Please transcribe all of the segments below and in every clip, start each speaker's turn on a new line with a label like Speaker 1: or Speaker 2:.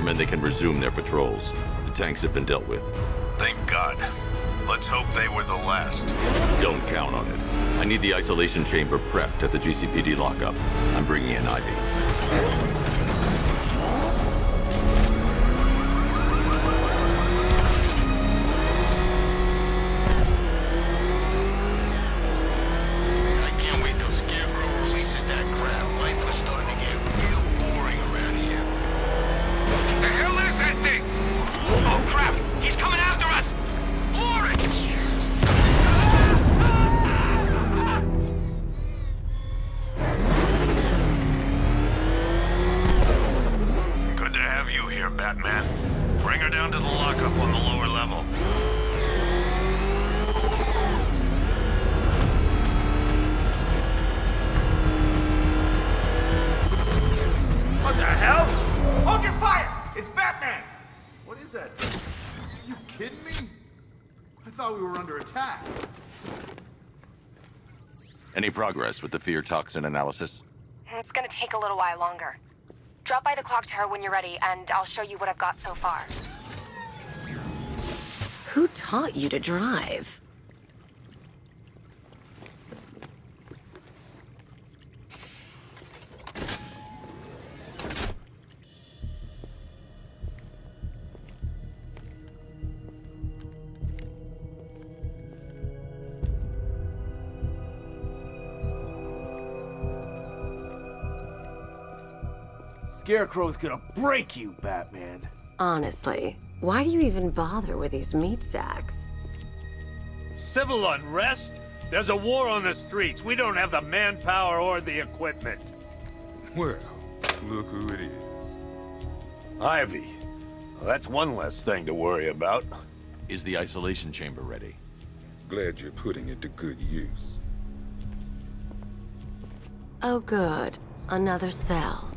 Speaker 1: determined they can resume their patrols. The tanks have been dealt with.
Speaker 2: Thank God. Let's hope they were the last.
Speaker 1: Don't count on it. I need the isolation chamber prepped at the GCPD lockup. I'm bringing in Ivy.
Speaker 2: Batman. Bring her down to the lockup on the lower level.
Speaker 3: What the hell? Hold your fire! It's Batman! What is that? Are you kidding me? I thought we were under attack.
Speaker 1: Any progress with the fear toxin analysis?
Speaker 4: It's gonna take a little while longer. Drop by the clock tower when you're ready, and I'll show you what I've got so far.
Speaker 5: Who taught you to drive?
Speaker 6: Scarecrow's gonna break you, Batman.
Speaker 5: Honestly, why do you even bother with these meat sacks?
Speaker 7: Civil unrest? There's a war on the streets. We don't have the manpower or the equipment.
Speaker 2: Well, look who it is.
Speaker 7: Ivy. Well, that's one less thing to worry about.
Speaker 1: Is the isolation chamber ready?
Speaker 2: Glad you're putting it to good use.
Speaker 5: Oh good, another cell.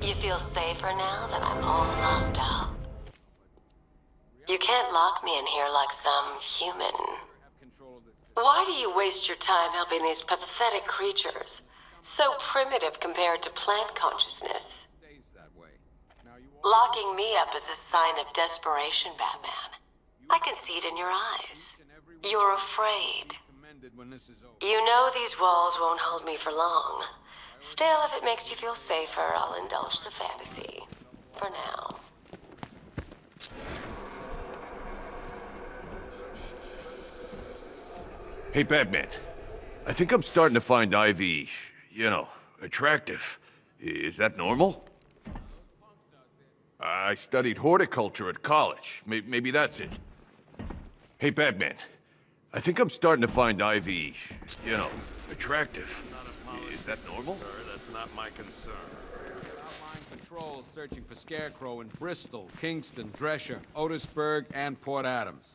Speaker 5: You feel safer now that I'm all locked up? You can't lock me in here like some human. Why do you waste your time helping these pathetic creatures? So primitive compared to plant consciousness. Locking me up is a sign of desperation, Batman. I can see it in your eyes. You're afraid. You know these walls won't hold me for long. Still, if it makes you feel safer, I'll indulge the fantasy. For now.
Speaker 7: Hey, Batman. I think I'm starting to find Ivy, attractive. Is that normal? I studied horticulture at college. Maybe that's it. Hey, Batman. I think I'm starting to find Ivy, attractive. Is that normal?
Speaker 8: Sir, that's not my concern.
Speaker 9: Outlying patrols searching for Scarecrow in Bristol, Kingston, Drescher, Otisburg, and Port Adams.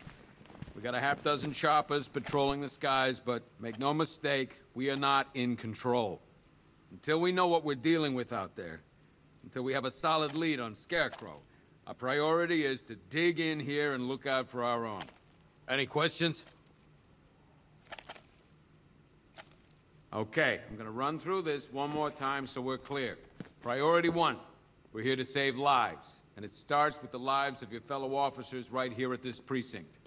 Speaker 9: We got a half-dozen choppers patrolling the skies, but make no mistake, we are not in control. Until we know what we're dealing with out there, until we have a solid lead on Scarecrow, our priority is to dig in here and look out for our own. Any questions? Okay, I'm gonna run through this one more time so we're clear. Priority 1, we're here to save lives, and it starts with the lives of your fellow officers right here at this precinct.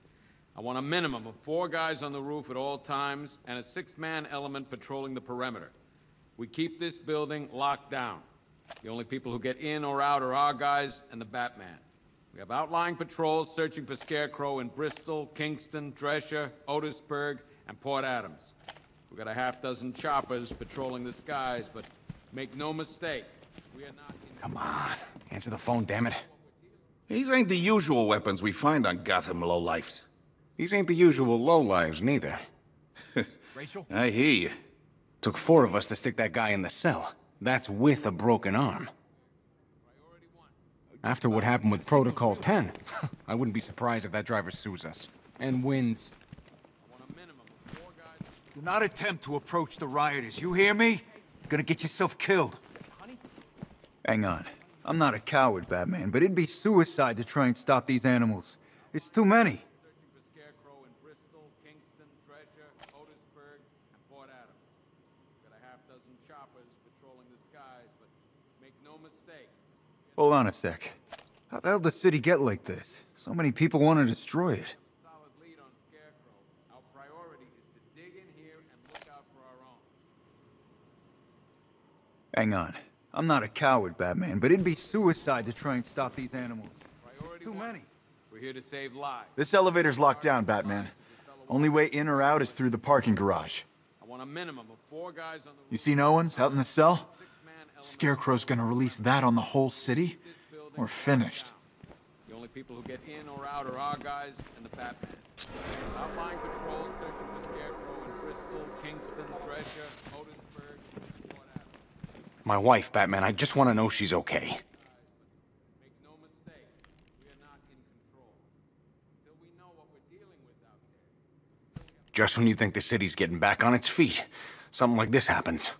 Speaker 9: I want a minimum of 4 guys on the roof at all times, and a 6-man element patrolling the perimeter. We keep this building locked down. The only people who get in or out are our guys and the Batman. We have outlying patrols searching for Scarecrow in Bristol, Kingston, Drescher, Otisburg, and Port Adams. We got a half-dozen choppers patrolling the skies, but make no mistake, we are not in...
Speaker 10: Come on, answer the phone, damn it.
Speaker 11: These ain't the usual weapons we find on Gotham lowlifes.
Speaker 10: These ain't the usual lowlives, neither.
Speaker 11: Rachel? I hear you.
Speaker 10: Took 4 of us to stick that guy in the cell. That's with a broken arm. After what happened with Protocol 10, I wouldn't be surprised if that driver sues us. And wins.
Speaker 3: Do not attempt to approach the rioters, you hear me? You're gonna get yourself killed.
Speaker 12: Hang on.
Speaker 8: I'm not a coward, Batman, but it'd be suicide to try and stop these animals. It's too many.
Speaker 9: Searching for Scarecrow in Bristol, Kingston, Dredger, Otisburg, and Port Adams. Got a half dozen choppers patrolling the skies, but make no mistake.
Speaker 8: Hold on a sec. How the hell did the city get like this? So many people want to destroy it.
Speaker 9: Solid lead on Scarecrow. Our priority is to dig in here and look out for our own.
Speaker 8: Hang on. I'm not a coward, Batman, but it'd be suicide to try and stop these animals.
Speaker 9: Priority
Speaker 8: Too
Speaker 9: one.
Speaker 8: many.
Speaker 9: We're here to save lives.
Speaker 3: This elevator's locked down, Batman. Only way in or out is through the parking garage.
Speaker 9: I want a minimum of 4 guys on the
Speaker 3: You seen Owens out in the cell? Scarecrow's gonna release that on the whole city? We're finished.
Speaker 9: The only people who get in or out are our guys and the Batman. Outlying patrols searching for Scarecrow in Bristol, Kingston, Dredger, Otisburg, and Port Adams.
Speaker 10: My wife, Batman, I just want to know she's okay.
Speaker 9: Make no mistake, we are not in control. Until we know what we're dealing with out there.
Speaker 10: Just when you think the city's getting back on its feet, something like this happens.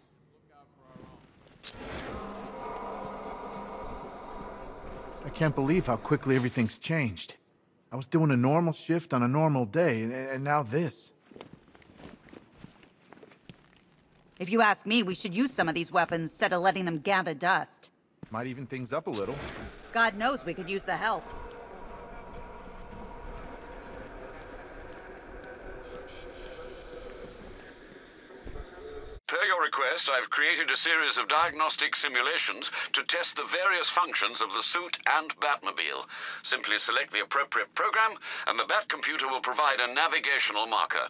Speaker 3: I can't believe how quickly everything's changed. I was doing a normal shift on a normal day, and now this.
Speaker 12: If you ask me, we should use some of these weapons instead of letting them gather dust.
Speaker 3: Might even things up a little.
Speaker 12: God knows we could use the help.
Speaker 13: Per your request, I've created a series of diagnostic simulations to test the various functions of the suit and Batmobile. Simply select the appropriate program, and the Bat computer will provide a navigational marker.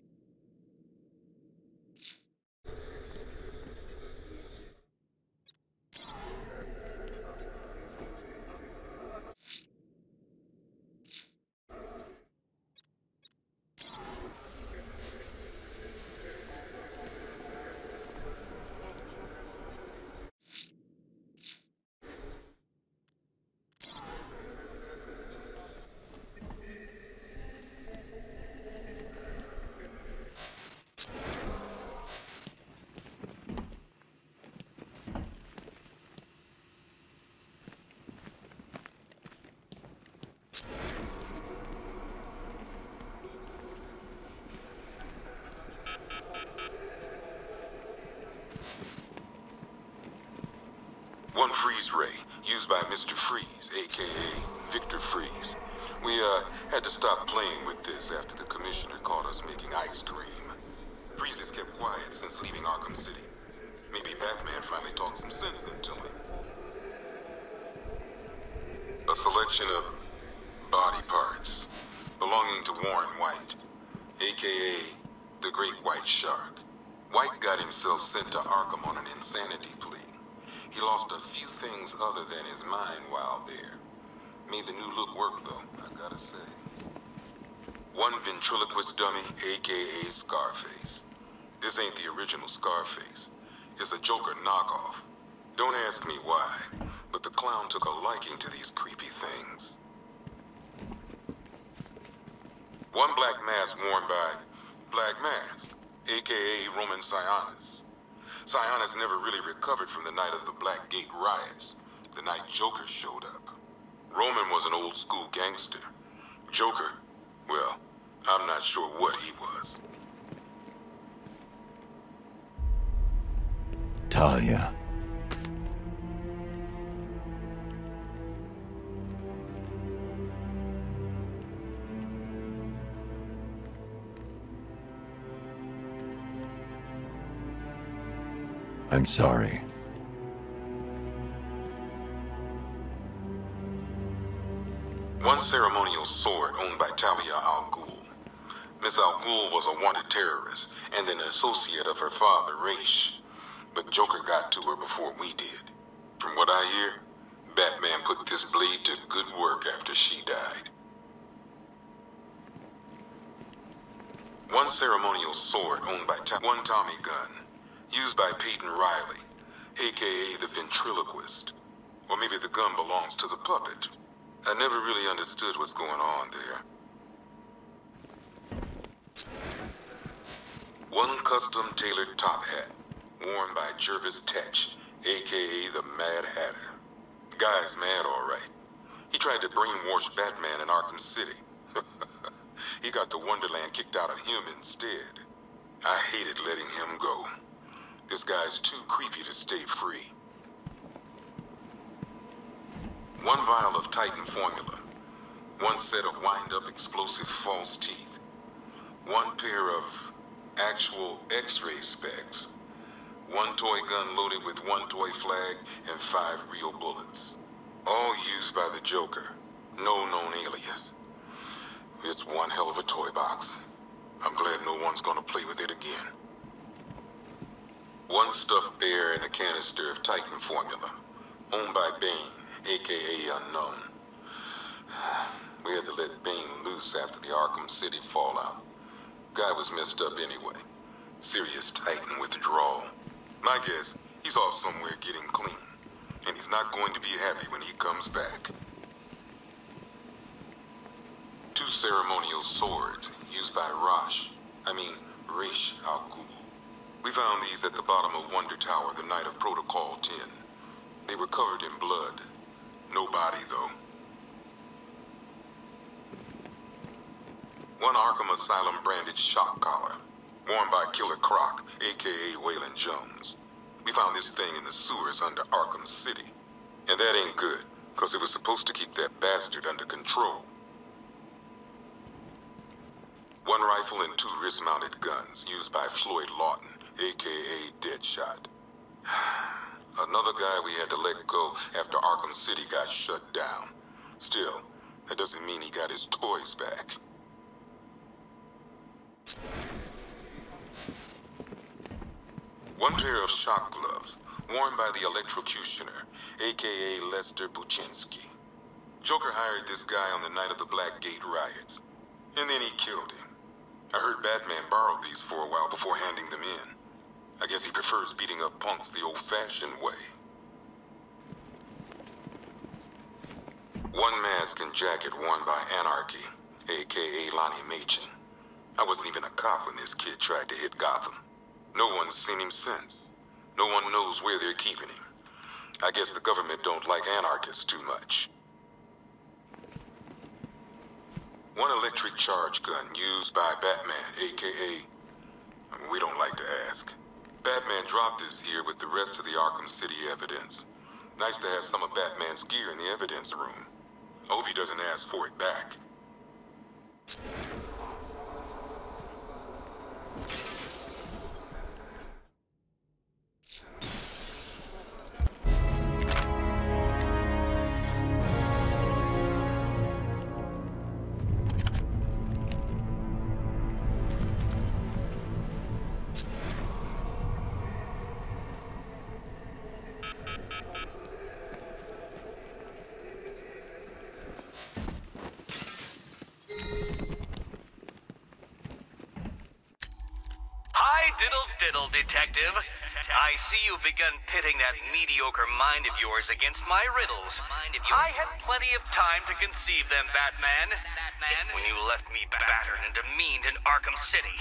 Speaker 14: One freeze ray, used by Mr. Freeze, a.k.a. Victor Freeze. We, had to stop playing with this after the commissioner caught us making ice cream. Freeze has kept quiet since leaving Arkham City. Maybe Batman finally talked some sense into him. A selection of body parts belonging to Warren White, a.k.a. the Great White Shark. White got himself sent to Arkham on an insanity plea. He lost a few things other than his mind while there. Made the new look work, though, I gotta say. One ventriloquist dummy, a.k.a. Scarface. This ain't the original Scarface. It's a Joker knockoff. Don't ask me why, but the clown took a liking to these creepy things. One black mask worn by Black Mask, a.k.a. Roman Sionis. Sionis never really recovered from the night of the Black Gate riots, the night Joker showed up. Roman was an old-school gangster. Joker, well, I'm not sure what he was.
Speaker 3: Talia.
Speaker 1: I'm sorry.
Speaker 14: One ceremonial sword owned by Talia al Ghul. Miss al Ghul was a wanted terrorist and an associate of her father, Raish. But Joker got to her before we did. From what I hear, Batman put this blade to good work after she died. One ceremonial sword owned by one Tommy gun, used by Peyton Riley, a.k.a. the ventriloquist. Or maybe the gun belongs to the puppet. I never really understood what's going on there. One custom-tailored top hat, worn by Jervis Tetch, a.k.a. the Mad Hatter. Guy's mad, all right. He tried to brainwash Batman in Arkham City. He got the Wonderland kicked out of him instead. I hated letting him go. This guy's too creepy to stay free. 1 vial of Titan formula. 1 set of wind-up explosive false teeth. 1 pair of actual X-ray specs. 1 toy gun loaded with 1 toy flag and 5 real bullets. All used by the Joker. No known alias. It's one hell of a toy box. I'm glad no one's gonna play with it again. 1 stuffed bear and a canister of Titan formula. Owned by Bane, aka Unknown. We had to let Bane loose after the Arkham City fallout. Guy was messed up anyway. Serious Titan withdrawal. My guess, he's off somewhere getting clean. And he's not going to be happy when he comes back. 2 ceremonial swords used by Ra's al Ghul. We found these at the bottom of Wonder Tower the night of Protocol 10. They were covered in blood. No body, though. 1 Arkham Asylum branded shock collar, worn by Killer Croc, aka Waylon Jones. We found this thing in the sewers under Arkham City. And that ain't good, because it was supposed to keep that bastard under control. 1 rifle and 2 wrist-mounted guns used by Floyd Lawton, aka Deadshot. Another guy we had to let go after Arkham City got shut down. Still, that doesn't mean he got his toys back. One pair of shock gloves, worn by the electrocutioner, aka Lester Buczynski. Joker hired this guy on the night of the Blackgate riots, and then he killed him. I heard Batman borrowed these for a while before handing them in. I guess he prefers beating up punks the old-fashioned way. 1 mask and jacket worn by Anarchy, aka Lonnie Machin. I wasn't even a cop when this kid tried to hit Gotham. No one's seen him since. No one knows where they're keeping him. I guess the government don't like anarchists too much. 1 electric charge gun used by Batman, aka... we don't like to ask. Batman dropped this here with the rest of the Arkham City evidence. Nice to have some of Batman's gear in the evidence room. I hope he doesn't ask for it back.
Speaker 2: Diddle, Detective. I see you've begun pitting that mediocre mind of yours against my riddles. I had plenty of time to conceive them, Batman. When you left me battered and demeaned in Arkham City.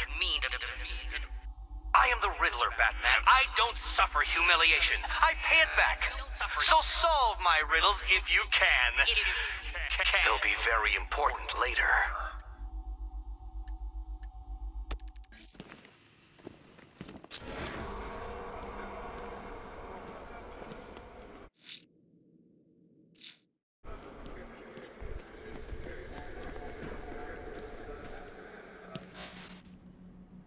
Speaker 2: I am the Riddler, Batman. I don't suffer humiliation. I pay it back. So solve my riddles if you can. They'll be very important later.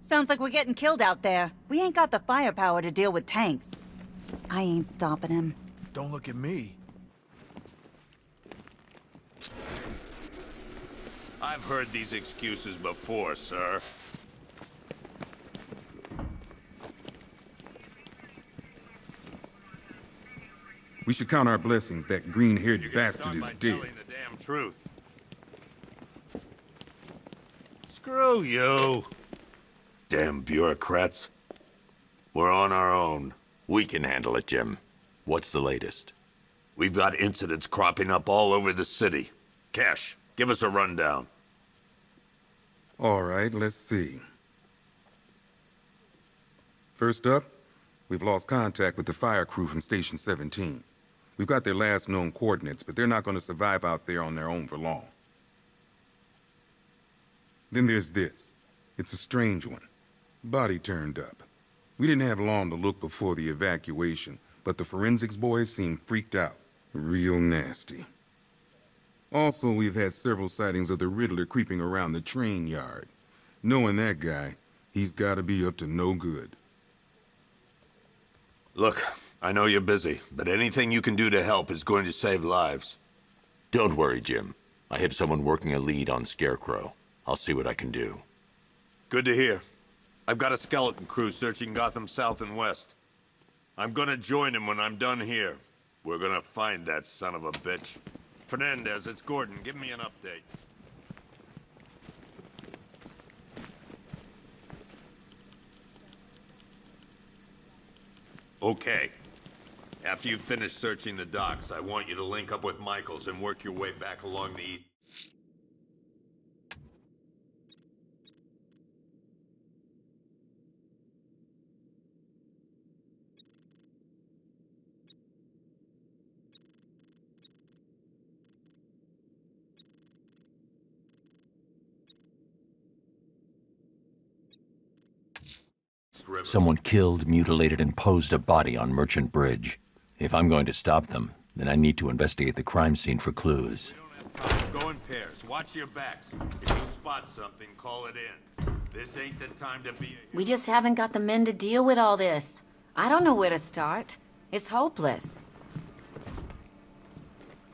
Speaker 12: Sounds like we're getting killed out there. We ain't got the firepower to deal with tanks. I ain't stopping him.
Speaker 3: Don't look at me.
Speaker 15: I've heard these excuses before, sir.
Speaker 16: We should count our blessings that green-haired bastard is dead.
Speaker 15: Telling the damn truth. Screw you. Damn bureaucrats. We're on our own.
Speaker 1: We can handle it, Jim. What's the latest?
Speaker 15: We've got incidents cropping up all over the city. Cash, give us a rundown.
Speaker 16: All right, let's see. First up, we've lost contact with the fire crew from Station 17. We've got their last known coordinates, but they're not going to survive out there on their own for long. Then there's this. It's a strange one. Body turned up. We didn't have long to look before the evacuation, but the forensics boys seemed freaked out. Real nasty. Also, we've had several sightings of the Riddler creeping around the train yard. Knowing that guy, he's gotta be up to no good.
Speaker 15: Look, I know you're busy, but anything you can do to help is going to save lives.
Speaker 1: Don't worry, Jim. I have someone working a lead on Scarecrow. I'll see what I can do.
Speaker 15: Good to hear. I've got a skeleton crew searching Gotham South and West. I'm gonna join him when I'm done here. We're gonna find that son of a bitch. Fernandez, it's Gordon. Give me an update. Okay. After you finish searching the docks, I want you to link up with Michaels and work your way back along the east.
Speaker 1: Someone killed, mutilated, and posed a body on Merchant Bridge. If I'm going to stop them, then I need to investigate the crime scene for clues.
Speaker 15: Go in pairs. Watch your backs. If you spot something, call it in. This ain't the time to be a...
Speaker 17: We just haven't got the men to deal with all this. I don't know where to start. It's hopeless.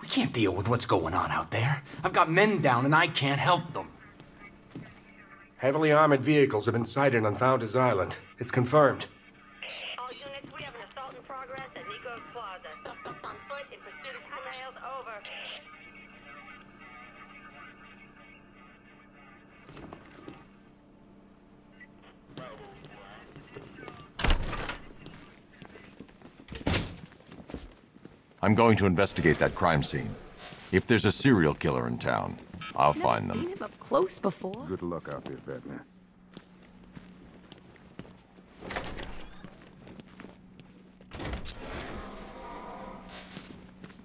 Speaker 10: We can't deal with what's going on out there. I've got men down and I can't help them.
Speaker 18: Heavily armored vehicles have been sighted on Founders Island. It's confirmed.
Speaker 19: All units, we have an assault in progress at Nico's Plaza. On foot in pursuit of criminals, over.
Speaker 1: I'm going to investigate that crime scene. If there's a serial killer in town, I'll find them.
Speaker 17: I've seen him up close before.
Speaker 16: Good luck out there, Batman.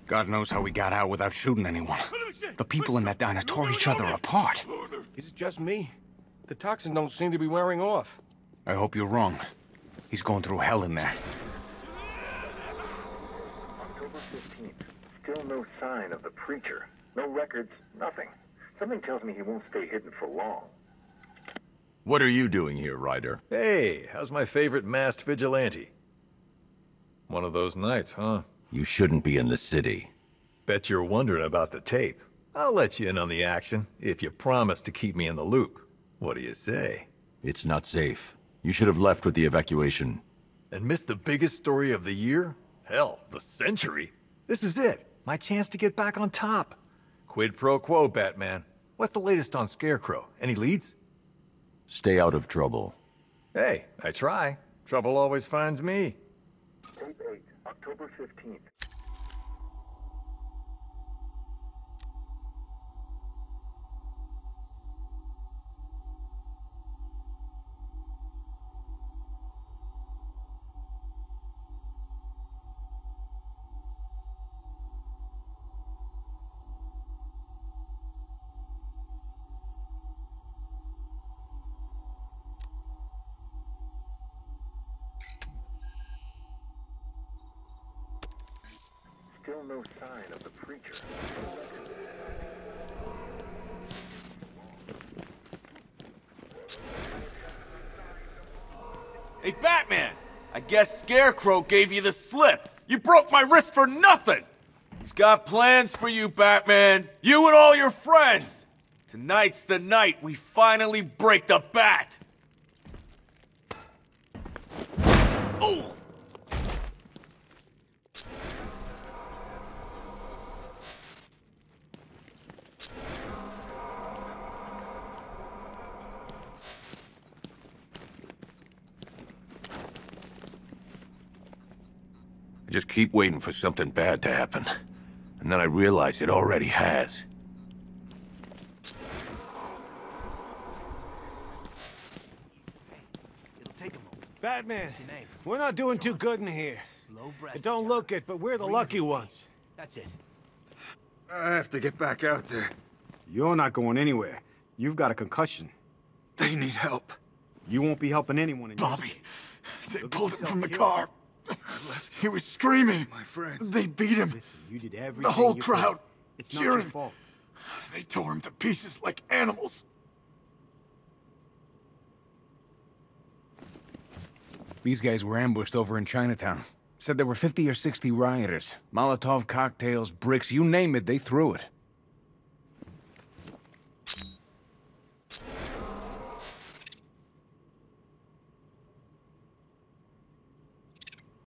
Speaker 10: God knows how we got out without shooting anyone. The people in that diner tore each other apart.
Speaker 18: Is it just me? The toxins don't seem to be wearing off.
Speaker 10: I hope you're wrong. He's going through hell in there.
Speaker 20: October 15th. Still no sign of the preacher. No records, nothing. Something tells me he won't stay hidden for long.
Speaker 1: What are you doing here, Ryder?
Speaker 21: Hey, how's my favorite masked vigilante? One of those nights, huh?
Speaker 1: You shouldn't be in the city.
Speaker 21: Bet you're wondering about the tape. I'll let you in on the action, if you promise to keep me in the loop. What do you say?
Speaker 1: It's not safe. You should have left with the evacuation.
Speaker 21: And missed the biggest story of the year? Hell, the century. This is it. My chance to get back on top. Quid pro quo, Batman. What's the latest on Scarecrow? Any leads?
Speaker 1: Stay out of trouble.
Speaker 21: Hey, I try. Trouble always finds me.
Speaker 20: Tape 8, October 15th. Still no sign of the preacher.
Speaker 6: Hey, Batman! I guess Scarecrow gave you the slip. You broke my wrist for nothing! He's got plans for you, Batman. You and all your friends. Tonight's the night we finally break the bat. Oh!
Speaker 15: I just keep waiting for something bad to happen. And then I realize it already has.
Speaker 22: Batman, we're not doing too good in here. It don't look it, but we're the lucky ones.
Speaker 6: That's it.
Speaker 8: I have to get back out there.
Speaker 10: You're not going anywhere. You've got a concussion.
Speaker 8: They need help.
Speaker 10: You won't be helping anyone in
Speaker 3: Bobby, they pulled him from the car. He was screaming.
Speaker 8: My friends.
Speaker 3: They beat him.
Speaker 10: Listen, you did everything
Speaker 3: The whole
Speaker 10: you
Speaker 3: crowd
Speaker 10: could. It's
Speaker 3: cheering.
Speaker 10: not your fault.
Speaker 3: They tore him to pieces like animals.
Speaker 10: These guys were ambushed over in Chinatown. Said there were 50 or 60 rioters. Molotov cocktails, bricks, you name it, they threw it.